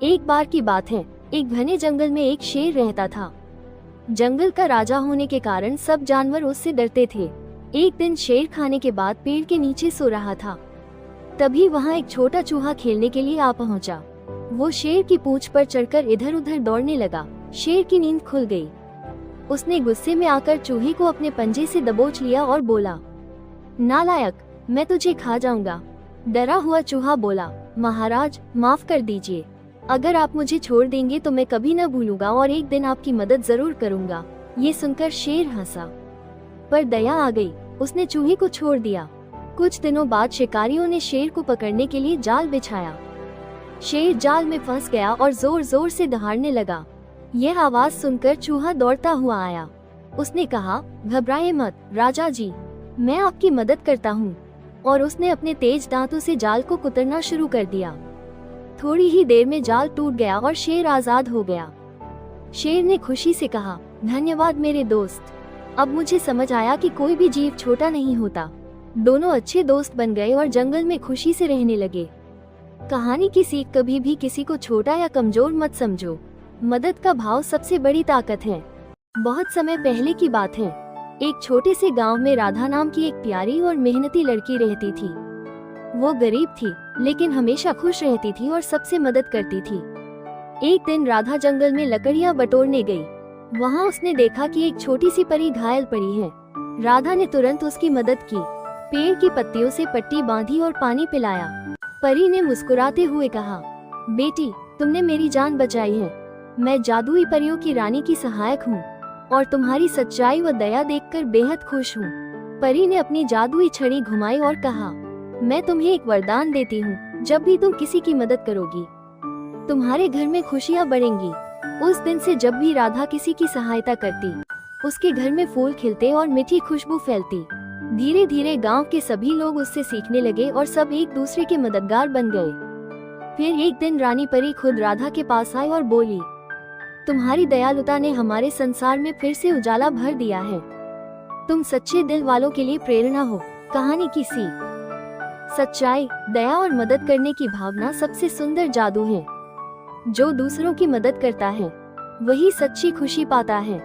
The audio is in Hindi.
एक बार की बात है, एक घने जंगल में एक शेर रहता था। जंगल का राजा होने के कारण सब जानवर उससे डरते थे। एक दिन शेर खाने के बाद पेड़ के नीचे सो रहा था। तभी वहाँ एक छोटा चूहा खेलने के लिए आ पहुँचा। वो शेर की पूंछ पर चढ़कर इधर उधर दौड़ने लगा। शेर की नींद खुल गई। उसने गुस्से में आकर चूहे को अपने पंजे से दबोच लिया और बोला, नालायक, मैं तुझे खा जाऊंगा। डरा हुआ चूहा बोला, महाराज माफ कर दीजिए, अगर आप मुझे छोड़ देंगे तो मैं कभी न भूलूंगा और एक दिन आपकी मदद जरूर करूंगा। ये सुनकर शेर हंसा, पर दया आ गई। उसने चूहे को छोड़ दिया। कुछ दिनों बाद शिकारियों ने शेर को पकड़ने के लिए जाल बिछाया। शेर जाल में फंस गया और जोर जोर से दहाड़ने लगा। यह आवाज सुनकर चूहा दौड़ता हुआ आया। उसने कहा, घबराए मत राजा जी, मैं आपकी मदद करता हूँ। और उसने अपने तेज दांतों से जाल को कुतरना शुरू कर दिया। थोड़ी ही देर में जाल टूट गया और शेर आजाद हो गया। शेर ने खुशी से कहा, धन्यवाद मेरे दोस्त, अब मुझे समझ आया कि कोई भी जीव छोटा नहीं होता। दोनों अच्छे दोस्त बन गए और जंगल में खुशी से रहने लगे। कहानी की सीख, कभी भी किसी को छोटा या कमजोर मत समझो। मदद का भाव सबसे बड़ी ताकत है। बहुत समय पहले की बात है। एक छोटे से गांव में राधा नाम की एक प्यारी और मेहनती लड़की रहती थी। वो गरीब थी, लेकिन हमेशा खुश रहती थी और सबसे मदद करती थी। एक दिन राधा जंगल में लकड़ियां बटोरने गई। वहां उसने देखा कि एक छोटी सी परी घायल पड़ी है। राधा ने तुरंत उसकी मदद की। पेड़ की पत्तियों से पट्टी बांधी और पानी पिलाया। परी ने मुस्कुराते हुए कहा, बेटी, तुमने मेरी जान बचाई है। मैं जादुई परियों की रानी की सहायक हूँ और तुम्हारी सच्चाई व दया देखकर बेहद खुश हूँ। परी ने अपनी जादुई छड़ी घुमाई और कहा, मैं तुम्हें एक वरदान देती हूँ, जब भी तुम किसी की मदद करोगी, तुम्हारे घर में खुशियाँ बढ़ेंगी। उस दिन से जब भी राधा किसी की सहायता करती, उसके घर में फूल खिलते और मीठी खुशबू फैलती। धीरे धीरे गांव के सभी लोग उससे सीखने लगे और सब एक दूसरे के मददगार बन गए। फिर एक दिन रानी परी खुद राधा के पास आई और बोली, तुम्हारी दयालुता ने हमारे संसार में फिर से उजाला भर दिया है। तुम सच्चे दिल वालों के लिए प्रेरणा हो। कहानी की सीख, सच्चाई, दया और मदद करने की भावना सबसे सुंदर जादू है। जो दूसरों की मदद करता है, वही सच्ची खुशी पाता है।